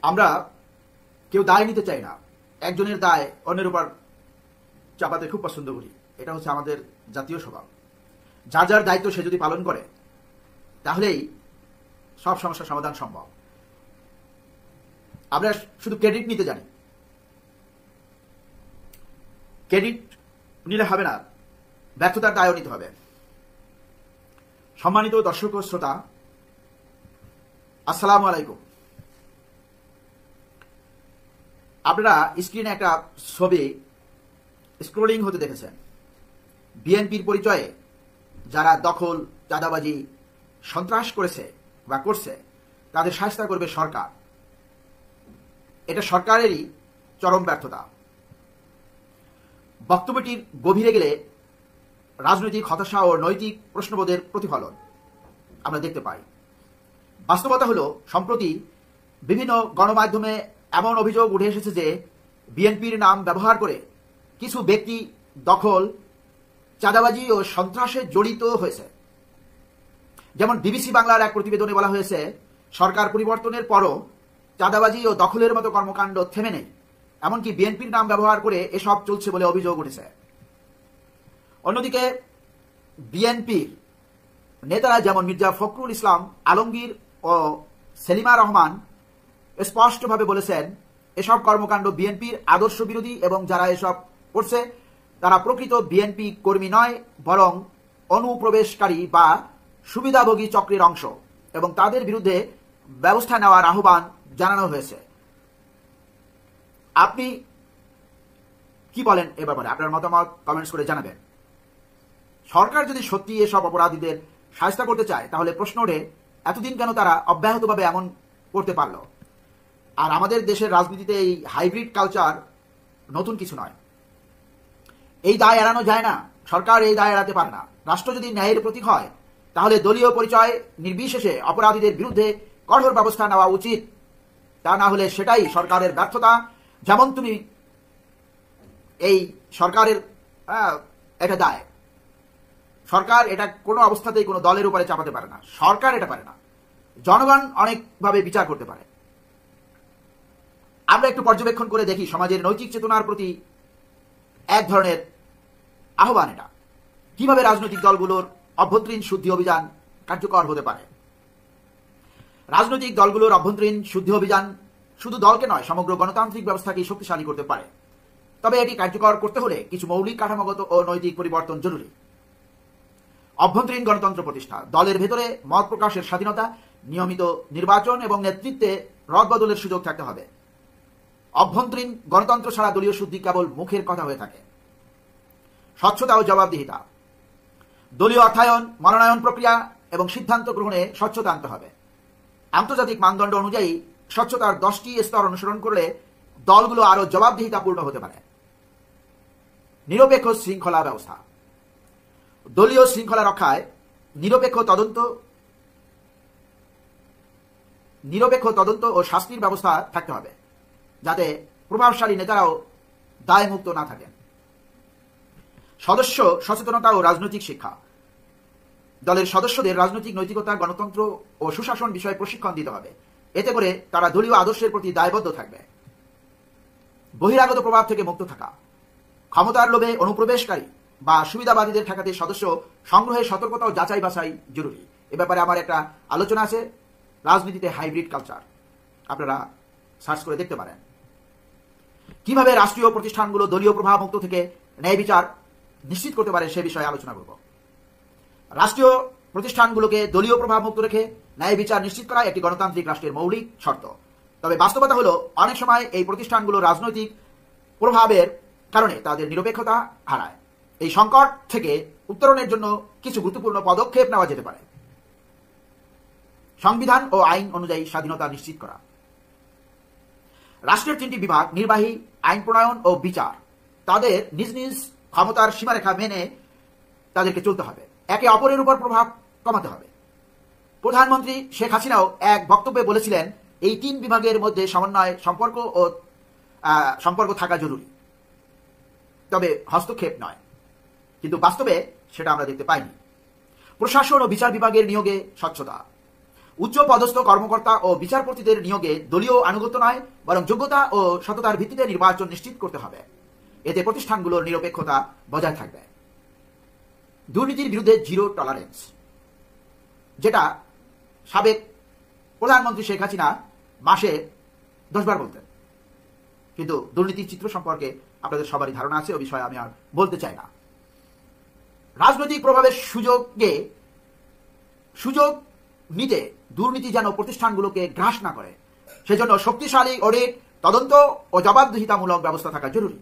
আমরা কেউ দায় নিতে চাই না, একজনের দায় অন্যের উপর চাপাতে খুব পছন্দ করি। এটা হচ্ছে আমাদের জাতীয় স্বভাব। যার যার দায়িত্ব সে যদি পালন করে তাহলেই সব সমস্যার সমাধান সম্ভব। আমরা শুধু ক্রেডিট নিতে জানি, ক্রেডিট নিলে হবে না, ব্যর্থতার দায়ও নিতে হবে। সম্মানিত দর্শক ও শ্রোতা, আসসালামু আলাইকুম। আপনারা স্ক্রিনে একটা ছবি স্ক্রোলিং হতে দেখেছেন। বিএনপির পরিচয়ে যারা দখল, চাঁদাবাজি, সন্ত্রাস করেছে বা করছে তাদের শাস্তি করবে সরকার। এটা সরকারেরই চরম ব্যর্থতা। বক্তব্যটির গভীরে গেলে রাজনৈতিক হতাশা ও নৈতিক প্রশ্নবোধের প্রতিফলন আমরা দেখতে পাই। বাস্তবতা হলো, সম্প্রতি বিভিন্ন গণমাধ্যমে এমন অভিযোগ উঠে এসেছে যে বিএনপির নাম ব্যবহার করে কিছু ব্যক্তি দখল, চাঁদাবাজি ও সন্ত্রাসে জড়িত হয়েছে। যেমন বিবিসি বাংলার এক প্রতিবেদনে বলা হয়েছে, সরকার পরিবর্তনের পরও চাঁদাবাজি ও দখলের মতো কর্মকাণ্ড থেমে নেই, এমনকি বিএনপির নাম ব্যবহার করে এসব চলছে বলে অভিযোগ উঠেছে। অন্যদিকে বিএনপির নেতারা যেমন মির্জা ফখরুল ইসলাম আলমগীর ও সেলিমা রহমান স্পষ্টভাবে বলেছেন, এসব কর্মকাণ্ড বিএনপির আদর্শ বিরোধী এবং যারা এসব করছে তারা প্রকৃত বিএনপি কর্মী নয়, বরং অনুপ্রবেশকারী বা সুবিধাভোগী চক্রের অংশ এবং তাদের বিরুদ্ধে ব্যবস্থা নেওয়ার আহ্বান জানানো হয়েছে। আপনি কি বলেন এ ব্যাপারে? আপনার মতামত কমেন্টস করে জানাবেন। সরকার যদি সত্যি এসব অপরাধীদের শাস্তি করতে চায় তাহলে প্রশ্ন ওঠে, এতদিন কেন তারা অব্যাহতভাবে এমন করতে পারল? আর আমাদের দেশের রাজনীতিতে এই হাইব্রিড কালচার নতুন কিছু নয়। এই দায় এড়ানো যায় না, সরকার এই দায় এড়াতে পারে না। রাষ্ট্র যদি ন্যায়ের প্রতীক হয় তাহলে দলীয় পরিচয় নির্বিশেষে অপরাধীদের বিরুদ্ধে কঠোর ব্যবস্থা নেওয়া উচিত। তা না হলে সেটাই সরকারের ব্যর্থতা। যেমন তুমি এই সরকারের এটা দায়, সরকার এটা কোনো অবস্থাতেই কোনো দলের উপরে চাপাতে পারে না। সরকার এটা পারে না, জনগণ অনেকভাবে বিচার করতে পারে। আমরা একটু পর্যবেক্ষণ করে দেখি সমাজের নৈতিক চেতনার প্রতি এক ধরনের আহ্বান। এটা কিভাবে রাজনৈতিক দলগুলোর অভ্যন্তরীণ শুদ্ধি অভিযান কার্যকর হতে পারে। রাজনৈতিক দলগুলোর অভ্যন্তরীণ শুদ্ধি অভিযান শুধু দলকে নয়, সমগ্র গণতান্ত্রিক ব্যবস্থাকে শক্তিশালী করতে পারে। তবে এটি কার্যকর করতে হলে কিছু মৌলিক কাঠামোগত ও নৈতিক পরিবর্তন জরুরি। অভ্যন্তরীণ গণতন্ত্র প্রতিষ্ঠা, দলের ভেতরে মত প্রকাশের স্বাধীনতা, নিয়মিত নির্বাচন এবং নেতৃত্বে রদবদলের সুযোগ থাকতে হবে। অভ্যন্তরীণ গণতন্ত্র ছাড়া দলীয় শুদ্ধি কেবল মুখের কথা হয়ে থাকে। স্বচ্ছতা ও জবাবদিহিতা, দলীয় অর্থায়ন, মনোনয়ন প্রক্রিয়া এবং সিদ্ধান্ত গ্রহণে স্বচ্ছতা আনতে হবে। আন্তর্জাতিক মানদণ্ড অনুযায়ী স্বচ্ছতার 10টি স্তর অনুসরণ করলে দলগুলো আরো জবাবদিহিতাপূর্ণ হতে পারে। নিরপেক্ষ শৃঙ্খলা ব্যবস্থা, দলীয় শৃঙ্খলা রক্ষায় নিরপেক্ষ তদন্ত ও শাস্তির ব্যবস্থা থাকতে হবে, যাতে প্রভাবশালী নেতারাও দায়মুক্ত না থাকেন। সদস্য সচেতনতা ও রাজনৈতিক শিক্ষা, দলের সদস্যদের রাজনৈতিক নৈতিকতা, গণতন্ত্র ও সুশাসন বিষয়ে প্রশিক্ষণ দিতে হবে। এতে করে তারা দলীয় আদর্শের প্রতি দায়বদ্ধ থাকবে। বহিরাগত প্রভাব থেকে মুক্ত থাকা, ক্ষমতার লোভে অনুপ্রবেশকারী বা সুবিধাবাদীদের ঠেকাতে সদস্য সংগ্রহের সতর্কতা ও যাচাই বাছাই জরুরি। এ ব্যাপারে আমার একটা আলোচনা আছে, রাজনীতিতে হাইব্রিড কালচার, আপনারা সার্চ করে দেখতে পারেন। কিভাবে রাষ্ট্রীয় প্রতিষ্ঠানগুলো দলীয় প্রভাব মুক্ত থেকে ন্যায় বিচার নিশ্চিত করতে পারে সে বিষয়ে আলোচনা করব। রাষ্ট্রীয় প্রতিষ্ঠানগুলোকে দলীয় প্রভাব মুক্ত রেখে ন্যায় বিচার নিশ্চিত করা একটি গণতান্ত্রিক রাষ্ট্রের মৌলিক শর্ত। তবে বাস্তবতা হলো, অনেক সময় এই প্রতিষ্ঠানগুলো রাজনৈতিক প্রভাবের কারণে তাদের নিরপেক্ষতা হারায়। এই সংকট থেকে উত্তরণের জন্য কিছু গুরুত্বপূর্ণ পদক্ষেপ নেওয়া যেতে পারে। সংবিধান ও আইন অনুযায়ী স্বাধীনতা নিশ্চিত করা, রাষ্ট্রের 3টি বিভাগ, নির্বাহী, আইন প্রণয়ন ও বিচার, তাদের নিজ নিজ ক্ষমতার সীমারেখা মেনে তাদেরকে চলতে হবে। একে অপরের উপর প্রভাব কমাতে হবে। প্রধানমন্ত্রী শেখ হাসিনাও এক বক্তব্যে বলেছিলেন, এই 3 বিভাগের মধ্যে সমন্বয়, সম্পর্ক থাকা জরুরি, তবে হস্তক্ষেপ নয়। কিন্তু বাস্তবে সেটা আমরা দেখতে পাইনি। প্রশাসন ও বিচার বিভাগের নিয়োগে স্বচ্ছতা, উচ্চ পদস্থ কর্মকর্তা ও বিচারপতিদের নিয়োগে দলীয় আনুগত্য নয়, বরং যোগ্যতা ও সততার ভিত্তিতে নির্বাচন নিশ্চিত করতে হবে। এতে প্রতিষ্ঠানগুলোর নিরপেক্ষতা বজায় থাকবে। দুর্নীতির বিরুদ্ধে জিরো টলারেন্স, যেটা সাবেক প্রধানমন্ত্রী শেখ হাসিনা মাসে 10 বার বলতেন। কিন্তু দুর্নীতির চিত্র সম্পর্কে আপনাদের সবারই ধারণা আছে, ও বিষয়ে আমি আর বলতে চাই না। রাজনৈতিক প্রভাবের সুযোগ নিতে দুর্নীতি যেন প্রতিষ্ঠানগুলোকে গ্রাস না করে, সেজন্য শক্তিশালী অডিট, তদন্ত ও জবাবদিহিতামূলক ব্যবস্থা থাকা জরুরি।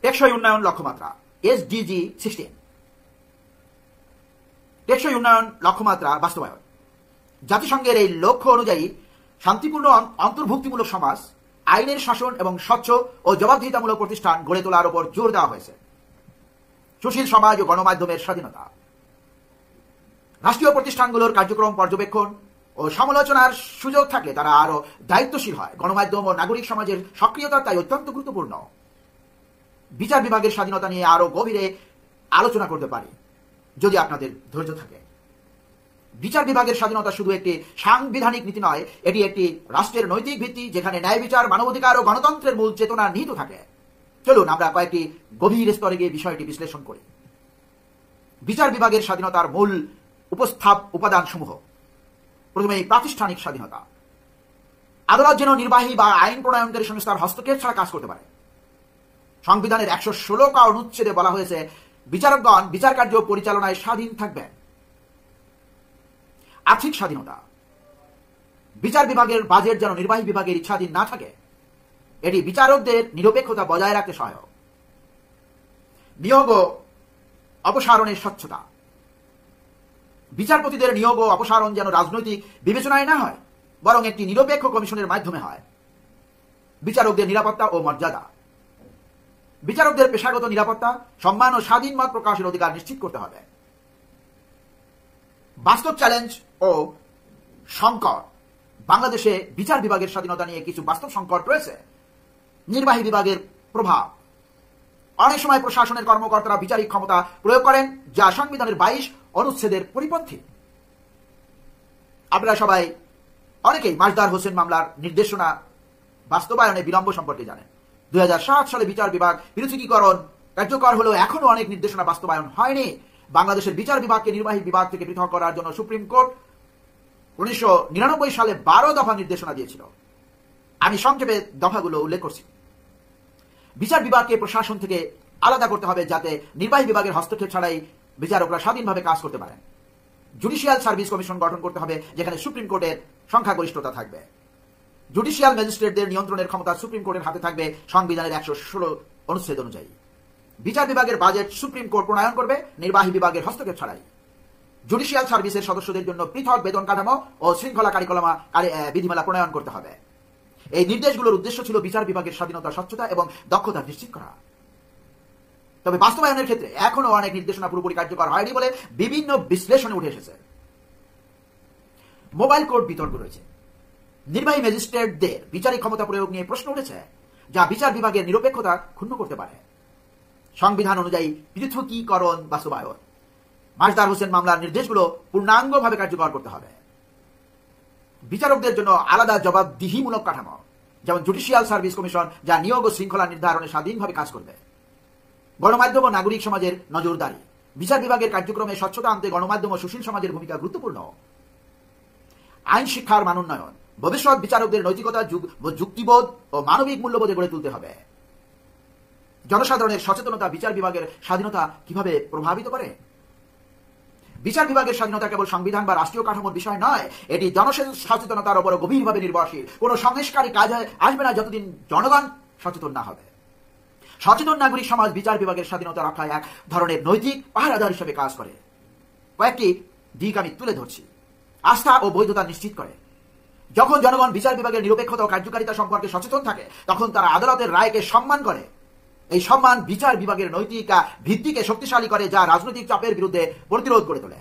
টেকসই উন্নয়ন লক্ষ্যমাত্রা SDG 16, টেকসই উন্নয়ন লক্ষ্যমাত্রা বাস্তবায়ন। জাতিসংঘের এই লক্ষ্য অনুযায়ী শান্তিপূর্ণ অন্তর্ভুক্তিমূলক সমাজ, আইনের শাসন এবং স্বচ্ছ ও জবাবদিহিতামূলক প্রতিষ্ঠান গড়ে তোলার উপর জোর দেওয়া হয়েছে। সুশীল সমাজ ও গণমাধ্যমের স্বাধীনতা, রাষ্ট্রীয় প্রতিষ্ঠানগুলোর কার্যক্রম পর্যবেক্ষণ ও সমালোচনার সুযোগ থাকলে তারা আরো দায়িত্বশীল হয়। গণমাধ্যম ও নাগরিক সমাজের সক্রিয়তা তাই অত্যন্ত গুরুত্বপূর্ণ। বিচার বিভাগের স্বাধীনতা নিয়ে আরো গভীরে আলোচনা করতে পারি যদি আপনাদের ধৈর্য থাকে। বিচার বিভাগের স্বাধীনতা শুধু একটি সাংবিধানিক নীতি নয়, এটি একটি রাষ্ট্রের নৈতিক ভিত্তি, যেখানে ন্যায় বিচার, মানবাধিকার ও গণতন্ত্রের মূল চেতনা নিহিত থাকে। চলুন আমরা কয়েকটি গভীর স্তরে গিয়ে বিষয়টি বিশ্লেষণ করি। বিচার বিভাগের স্বাধীনতার মূল উপাদান সমূহ। প্রথমে প্রাতিষ্ঠানিক স্বাধীনতা। আদালত যেন নির্বাহী বা আইন প্রণয়নকারী সংস্থার হস্তক্ষেপ ছাড়া কাজ করতে পারে। সংবিধানের 116 অনুচ্ছেদে বলা হয়েছে, বিচারকগণ বিচার কার্য পরিচালনায় স্বাধীন থাকবেন। আর্থিক স্বাধীনতা। বিচার বিভাগের বাজেট যেন নির্বাহী বিভাগের ইচ্ছাধীন না থাকে, এটি বিচারকদের নিরপেক্ষতা বজায় রাখতে সহায়ক। নিয়োগ ও অপসারণের স্বচ্ছতা। বিচারপতিদের নিয়োগ ও অপসারণ যেন রাজনৈতিক বিবেচনায় না হয়, বরং একটি নিরপেক্ষ কমিশনের মাধ্যমে হয়। বিচারকদের নিরাপত্তা ও মর্যাদা। বিচারকদের পেশাগত নিরাপত্তা, সম্মান ও স্বাধীন মত প্রকাশের অধিকার নিশ্চিত করতে হবে। বাস্তব চ্যালেঞ্জ ও সংকট। বাংলাদেশে বিচার বিভাগের স্বাধীনতা নিয়ে কিছু বাস্তব সংকট রয়েছে। নির্বাহী বিভাগের প্রভাব। অনেক সময় প্রশাসনের কর্মকর্তারা বিচারিক ক্ষমতা প্রয়োগ করেন, যা সংবিধানের 22 অনুচ্ছেদের পরিপন্থী। আপনারা সবাই অনেকেই মাসদার হোসেন মামলার নির্দেশনা বাস্তবায়নে বিলম্ব সম্পর্কে জানেন। 2007 সালে বিচার বিভাগ পৃথকীকরণ কার্যকর হলেও এখনো অনেক নির্দেশনা বাস্তবায়ন হয়নি। বাংলাদেশের বিচার বিভাগকে নির্বাহী বিভাগ থেকে পৃথক করার জন্য সুপ্রিম কোর্ট 1999 সালে 12 দফা নির্দেশনা দিয়েছিল। আমি সংক্ষেপে দফাগুলো উল্লেখ করছি। বিচার বিভাগকে প্রশাসন থেকে আলাদা করতে হবে, যাতে নির্বাহী বিভাগের হস্তক্ষেপ ছাড়াই বিচারকরা স্বাধীনভাবে কাজ করতে পারেন। জুডিশিয়াল সার্ভিস কমিশন গঠন করতে হবে, যেখানে সুপ্রিম কোর্টের সংখ্যাগরিষ্ঠতা থাকবে। জুডিশিয়াল ম্যাজিস্ট্রেটদের নিয়ন্ত্রণের ক্ষমতা সুপ্রিম কোর্টের হাতে থাকবে সংবিধানের 116 অনুচ্ছেদ অনুযায়ী। বিচার বিভাগের বাজেট সুপ্রিম কোর্ট প্রণয়ন করবে, নির্বাহী বিভাগের হস্তক্ষেপ ছাড়াই। জুডিশিয়াল সার্ভিসের সদস্যদের জন্য পৃথক বেতন কাঠামো ও শৃঙ্খলা বিধিমালা প্রণয়ন করতে হবে। এই নির্দেশগুলোর উদ্দেশ্য ছিল বিচার বিভাগের স্বাধীনতা, স্বচ্ছতা এবং দক্ষতা নিশ্চিত করা। তবে বাস্তবায়নের ক্ষেত্রে এখনো অনেক নির্দেশনা পুরোপুরি কার্যকর হয়নি বলে বিভিন্ন বিশ্লেষণে উঠে এসেছে। মোবাইল কোর্ট বিতর্ক রয়েছে। নির্বাহী ম্যাজিস্ট্রেটদের বিচারিক ক্ষমতা প্রয়োগ নিয়ে প্রশ্ন উঠেছে, যা বিচার বিভাগের নিরপেক্ষতা ক্ষুণ্ণ করতে পারে। সংবিধান অনুযায়ী পৃথকীকরণ বাস্তবায়ন। মাসদার হোসেন মামলার নির্দেশগুলো পূর্ণাঙ্গভাবে কার্যকর করতে হবে। বিচারকদের জন্য আলাদা জবাবদিহিমূলক কাঠামো, যেমন জুডিশিয়াল সার্ভিস কমিশন, যা নিয়োগ ও শৃঙ্খলা নির্ধারণে স্বাধীনভাবে কাজ করবে। গণমাধ্যম ও নাগরিক সমাজের নজরদারি। বিচার বিভাগের কার্যক্রমে স্বচ্ছতা আনতে গণমাধ্যম ও সুশীল সমাজের ভূমিকা গুরুত্বপূর্ণ। আইন শিক্ষার মান উন্নয়ন। ভবিষ্যৎ বিচারকদের নৈতিকতা, যুক্তিবোধ ও মানবিক মূল্যবোধে গড়ে তুলতে হবে। জনসাধারণের সচেতনতা বিচার বিভাগের স্বাধীনতা কিভাবে প্রভাবিত করে? বিচার বিভাগের স্বাধীনতা কেবল সংবিধান বা রাষ্ট্রীয় কাঠামোর বিষয় নয়, এটি জনসচেতনতার উপর গভীরভাবে নির্ভরশীল। কোন সংস্কারী কাজে আসবে না যতদিন জনগণ সচেতন না হবে। সচেতন নাগরিক সমাজ বিচার বিভাগের স্বাধীনতা রক্ষায় এক ধরনের নৈতিক পাহারাদার হিসেবে কাজ করে। কয়েকটি দিক আমি তুলে ধরছি। আস্থা ও বৈধতা নিশ্চিত করে। যখন জনগণ বিচার বিভাগের নিরপেক্ষতা ও কার্যকারিতা সম্পর্কে সচেতন থাকে, তখন তারা আদালতের রায়কে সম্মান করে। এই সম্মান বিচার বিভাগের নৈতিক ভিত্তিকে শক্তিশালী করে, যা রাজনৈতিক চাপের বিরুদ্ধে প্রতিরোধ গড়ে তোলে,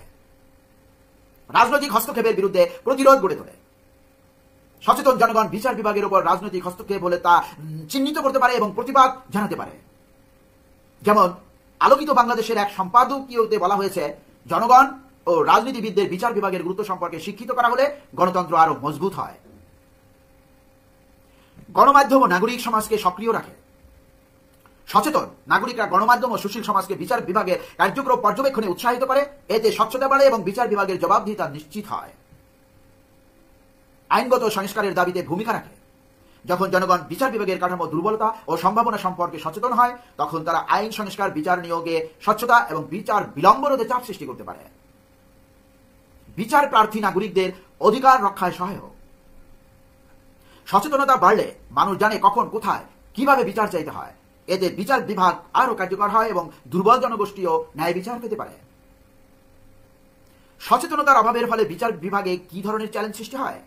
রাজনৈতিক হস্তক্ষেপের বিরুদ্ধে প্রতিরোধ গড়ে তোলে। সচেতন জনগণ বিচার বিভাগের উপর রাজনৈতিক হস্তক্ষেপ হলে তা চিহ্নিত করতে পারে এবং প্রতিবাদ জানাতে পারে। যেমন আলোকিত বাংলাদেশের এক সম্পাদকীয়তে বলা হয়েছে, জনগণ ও রাজনীতিবিদদের বিচার বিভাগের গুরুত্ব সম্পর্কে শিক্ষিত করা হলে গণতন্ত্র আরো মজবুত হয়। গণমাধ্যম ও নাগরিক সমাজকে সক্রিয় রাখে। সচেতন নাগরিকরা গণমাধ্যম ও সুশীল সমাজকে বিচার বিভাগের কার্যক্রম পর্যবেক্ষণে উৎসাহিত করে। এতে স্বচ্ছতা বাড়ে এবং বিচার বিভাগের জবাবদিহিতা নিশ্চিত হয়। আইনগত সংস্কারের দাবিতে ভূমিকা রাখে। যখন জনগণ বিচার বিভাগের কাঠামো দুর্বলতা ও সম্ভাবনা সম্পর্কে সচেতন হয়, তখন তারা আইন সংস্কার, বিচার নিয়োগে স্বচ্ছতা এবং বিচার বিলম্ব রোধে চাপ সৃষ্টি করতে পারে। বিচার প্রার্থী নাগরিকদের অধিকার রক্ষায় সহায়ক। সচেতনতা বাড়লে মানুষ জানে কখন, কোথায়, কিভাবে বিচার চাইতে হয়। এতে বিচার বিভাগ আরও কার্যকর হয় এবং দুর্বল জনগোষ্ঠীও ন্যায় বিচার পেতে পারে। সচেতনতার অভাবের ফলে বিচার বিভাগে কি ধরনের চ্যালেঞ্জ সৃষ্টি হয়,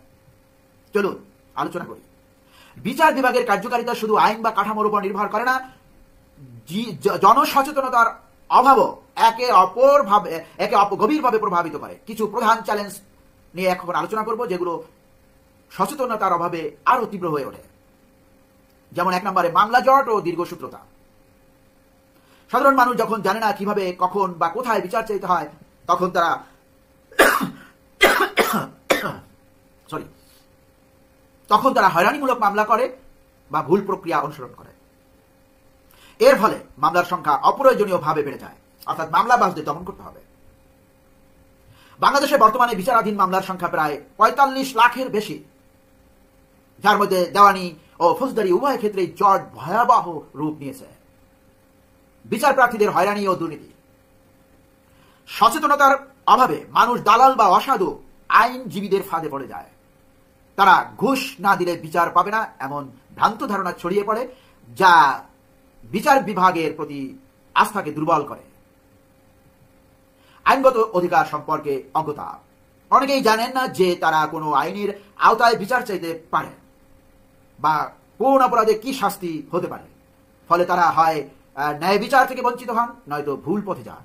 চলুন আলোচনা করি। বিচার বিভাগের কার্যকারিতা শুধু আইন বা কাঠামোর উপর নির্ভর করে না, জনসচেতনতার অভাবও একে গভীরভাবে প্রভাবিত করে। কিছু প্রধান চ্যালেঞ্জ নিয়ে এখন আলোচনা করব, যেগুলো সচেতনতার অভাবে আরো তীব্র হয়ে ওঠে। যেমন 1 নম্বরে মামলা জট ও দীর্ঘসূত্রতা। সাধারণ মানুষ যখন জানে না কিভাবে, কখন বা কোথায় বিচার চাইতে হয়, তখন তারা হয়রানিমূলক মামলা করে বা ভুল প্রক্রিয়া অনুসরণ করে। এর ফলে মামলার সংখ্যা অপ্রয়োজনীয়ভাবে বেড়ে যায়, অর্থাৎ মামলাবাজদের দমন করতে হবে। বাংলাদেশে বর্তমানে বিচারাধীন মামলার সংখ্যা প্রায় 45 লাখের বেশি, যার মধ্যে দেওয়ানি ও ফৌজদারি উভয় ক্ষেত্রে জট ভয়াবহ রূপ নিয়েছে। বিচার প্রার্থীদের হয়রানি ও দুর্নীতি। সচেতনতার অভাবে মানুষ দালাল বা অসাধু আইনজীবীদের ফাঁদে পড়ে যায়। তারা ঘুষ না দিলে বিচার পাবে না, এমন ভ্রান্ত ধারণা ছড়িয়ে পড়ে, যা বিচার বিভাগের প্রতি আস্থাকে দুর্বল করে। আইনগত অধিকার সম্পর্কে অজ্ঞতা। অনেকেই জানেন না যে তারা কোনো আইনের আওতায় বিচার চাইতে পারে বা কোন অপরাধে কি শাস্তি হতে পারে। ফলে তারা হয় ন্যায় বিচার থেকে বঞ্চিত হন, নয়তো ভুল পথে যান।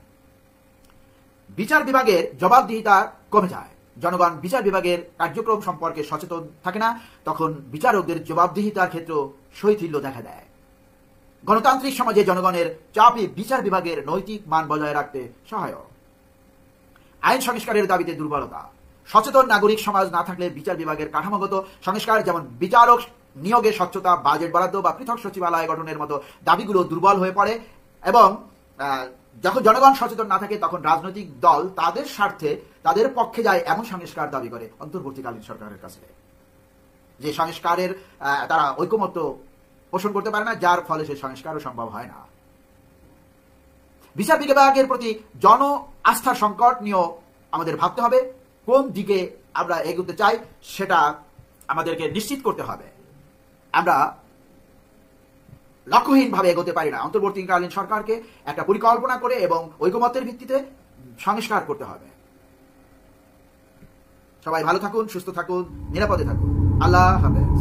বিচার বিভাগের জবাবদিহিতা কমে যায়। জনগণ বিচার বিভাগের কার্যক্রম সম্পর্কে সচেতন থাকে না, তখন বিচারকদের জবাবদিহিতার ক্ষেত্রে শৈথিল্য দেখা দেয়। গণতান্ত্রিক সমাজে জনগণের চাপই বিচার বিভাগের নৈতিক মান বজায় রাখতে সহায়ক। আইন সংস্কারের দাবিতে দুর্বলতা। সচেতন নাগরিক সমাজ না থাকলে বিচার বিভাগের কাঠামোগত সংস্কার, যেমন বিচারক নিয়োগে স্বচ্ছতা, বাজেট বরাদ্দ বা পৃথক সচিবালয় গঠনের মতো দাবিগুলো দুর্বল হয়ে পড়ে। এবং যখন জনগণ সচেতন না থাকে, তখন রাজনৈতিক দল তাদের স্বার্থে, তাদের পক্ষে যায় এমন সংস্কার দাবি করে অন্তর্বর্তীকালীন সরকারের কাছে, যে সংস্কারের তারা ঐকমত্য পোষণ করতে পারে না, যার ফলে সে সংস্কারও সম্ভব হয় না। বিচার বিভাগের প্রতি জন আস্থার সংকট নিয়েও আমাদের ভাবতে হবে। কোন দিকে আমরা এগোতে চাই সেটা আমাদেরকে নিশ্চিত করতে হবে। আমরা লক্ষ্যহীনভাবে এগোতে পারি না। অন্তর্বর্তীকালীন সরকারকে একটা পরিকল্পনা করে এবং ঐকমত্যের ভিত্তিতে সংস্কার করতে হবে। সবাই ভালো থাকুন, সুস্থ থাকুন, নিরাপদে থাকুন। আল্লাহ হাফেজ।